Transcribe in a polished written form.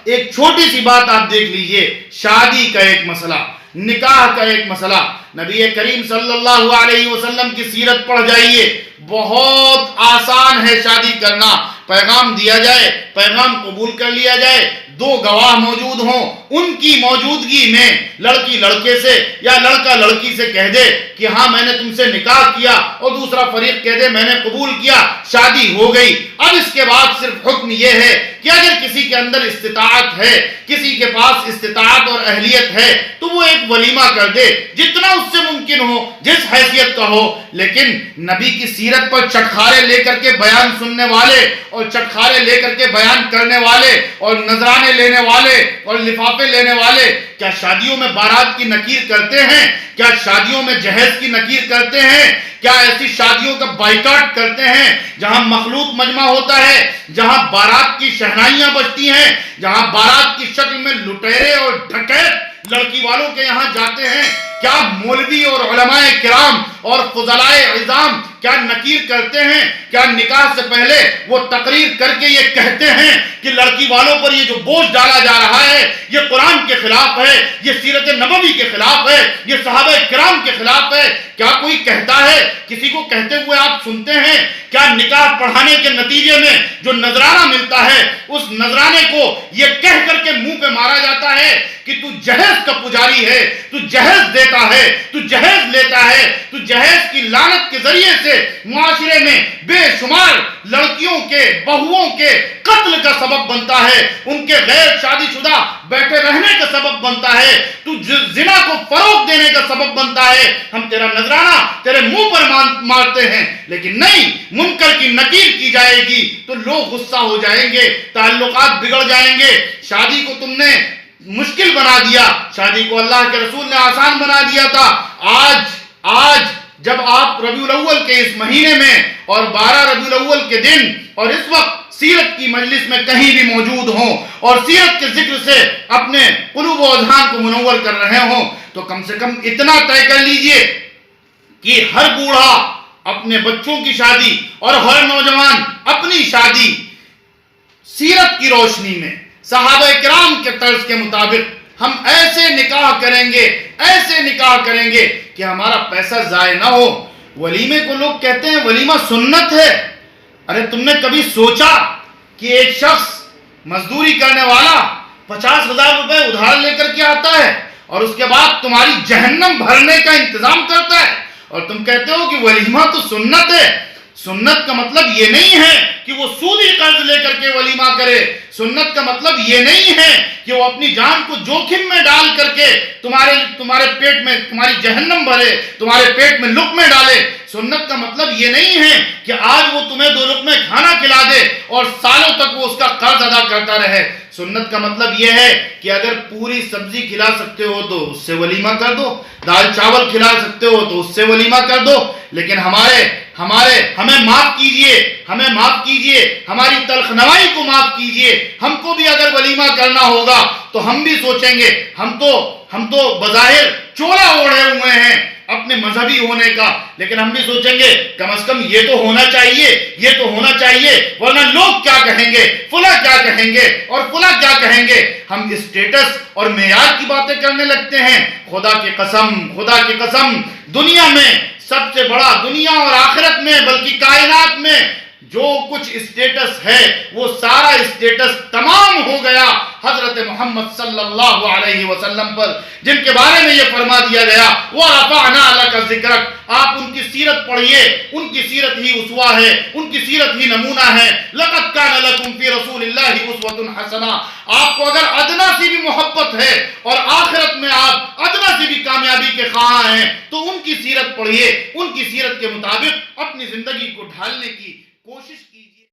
ایک چھوٹی سی بات آپ دیکھ لیجئے، شادی کا ایک مسئلہ، نکاح کا ایک مسئلہ، نبی کریم صلی اللہ علیہ وسلم کی سیرت پڑھ جائیے، بہت آسان ہے شادی کرنا۔ پیغام دیا جائے، پیغام قبول کر لیا جائے، دو گواہ موجود ہوں، ان کی موجودگی میں لڑکی لڑکے سے یا لڑکا لڑکی سے کہہ دے کہ ہاں میں نے تم سے نکاح کیا، اور دوسرا فریق کہہ دے میں نے قبول کیا، شادی ہو گئی۔ اب اس کے بعد صرف حکم یہ ہے کہ اگر کسی کے اندر استطاعت ہے، کسی کے پاس استطاعت اور اہلیت ہے، تو وہ ایک ولیمہ کر دے جتنا اس سے ممکن ہو، جس حیثیت کا ہو۔ لیکن نبی کی سیرت پر چٹخارے لے کر کے بیان سننے والے اور چٹخارے لے کر کے بیان کرنے والے اور نذرانے لینے والے اور لفافے لینے والے کیا شادیوں میں بارات کی نکیر کرتے ہیں؟ کیا شادیوں میں جہیز کی نکیر کرتے ہیں؟ کیا ایسی شادیوں کا بائیکاٹ کرتے ہیں جہاں مخلوط مجمع ہوتا ہے، جہاں بارات کی شہنائیاں بجتی ہیں، جہاں بارات کی شکل میں لٹیرے اور ڈکیت لڑکی والوں کے یہاں جاتے ہیں؟ کیا مولوی اور علماء کرام اور فضلائے عظام کیا نکیر کرتے ہیں؟ کیا نکاح سے پہلے وہ تقریر کر کے یہ کہتے ہیں کہ لڑکی والوں پر یہ جو بوجھ ڈالا جا رہا ہے یہ قرآن کے خلاف ہے، یہ سیرت نبوی کے خلاف ہے، یہ صحابہ کرام کے خلاف ہے؟ کیا کوئی کہتا ہے؟ کسی کو کہتے ہوئے آپ سنتے ہیں؟ کیا نکاح پڑھانے کے نتیجے میں جو نذرانہ ملتا ہے اس نذرانے کو یہ کہہ کر کے منہ پہ مارا جاتا ہے کہ تو جہیز کا پجاری ہے، تو جہیز دیتا ہے، تو جہیز لیتا ہے، تو جہیز کی لعنت کے ذریعے سے معاشرے میں بے شمار لڑکیوں کے، بہوؤں کے قتل کا سبب بنتا ہے، ان کے غیر شادی شدہ بیٹھے رہنے کا سبب بنتا ہے، تو زنا کو فروغ دینے کا سبب بنتا ہے۔ ہم تیرا نذرانہ تیرے منہ پر مارتے ہیں، لیکن نہیں، منکر کی نکیر کی جائے گی تو لوگ غصہ ہو جائیں گے، تعلقات بگڑ جائیں گے۔ شادی کو تم نے مشکل بنا دیا، شادی کو اللہ کے رسول نے آسان بنا دیا تھا۔ آج جب آپ ربیع الاول کے اس مہینے میں اور 12 ربیع الاول کے دن اور اس وقت سیرت کی مجلس میں کہیں بھی موجود ہوں اور سیرت کے ذکر سے اپنے قلوب و اذہان کو منور کر رہے ہوں، تو کم سے کم اتنا طے کر لیجئے کہ ہر بوڑھا اپنے بچوں کی شادی اور ہر نوجوان اپنی شادی سیرت کی روشنی میں، صحابہ کرام کے طرز کے مطابق ہم ایسے نکاح کریں گے، ایسے نکاح کریں گے کہ ہمارا پیسہ ضائع نہ ہو۔ ولیمے کو لوگ کہتے ہیں ولیمہ سنت ہے۔ ارے تم نے کبھی سوچا کہ ایک شخص مزدوری کرنے والا 50,000 روپے ادھار لے کر کے آتا ہے اور اس کے بعد تمہاری جہنم بھرنے کا انتظام کرتا ہے، اور تم کہتے ہو کہ ولیمہ تو سنت ہے؟ سنت کا مطلب یہ نہیں ہے کہ وہ سودی قرض لے کر کے ولیمہ کرے، سنت کا مطلب یہ نہیں ہے کہ وہ اپنی جان کو جوخم میں ڈال کر کے تمہارے پیٹ میں تمہاری جہنم بھرے، تمہارے پیٹ میں لقمے ڈالے۔ سنت کا مطلب یہ نہیں ہے کہ آج وہ تمہیں 2 لقمے کھانا کھلا دے اور سالوں تک وہ اس کا قرض ادا کرتا رہے۔ سنت کا مطلب یہ ہے کہ اگر پوری سبزی کھلا سکتے ہو تو اس سے ولیمہ کر دو، دال چاول کھلا سکتے ہو تو اس سے ولیمہ کر دو۔ لیکن ہمیں معاف کیجئے، ہماری تلخ نوائی کو معاف کیجئے۔ ہم کو بھی اگر ولیمہ کرنا ہوگا تو ہم بھی سوچیں گے، ہم تو بظاہر چولا اوڑھے ہوئے ہیں اپنے مذہبی ہونے کا، لیکن ہم بھی سوچیں گے کم از کم یہ تو ہونا چاہیے، ورنہ لوگ کیا کہیں گے، فلاں کیا کہیں گے اور فلاں کیا کہیں گے۔ ہم اسٹیٹس اور معیار کی باتیں کرنے لگتے ہیں۔ خدا کی قسم دنیا میں سب سے بڑا، دنیا اور آخرت میں بلکہ کائنات میں جو کچھ اسٹیٹس ہے وہ سارا اسٹیٹس تمام ہو گیا حضرت محمد صلی اللہ علیہ وسلم پر، جن کے بارے میں یہ فرما دیا گیا وَرَفَعْنَا لَكَ ذِكْرَكَ۔ آپ ان کی سیرت پڑھیے، ان کی سیرت ہی اسوہ ہے، ان کی سیرت ہی نمونہ ہے۔ لَقَدْ كَانَ لَكُمْ فِي رَسُولِ اللَّهِ أُسْوَةٌ حَسَنَةٌ۔ آپ کو اگر ادنا سی بھی محبت ہے اور آخرت میں آپ ادنا سی بھی کامیابی کے خواہاں ہیں تو ان کی سیرت پڑھیے، ان کی سیرت کے مطابق اپنی زندگی کو ڈھالنے کی کوشش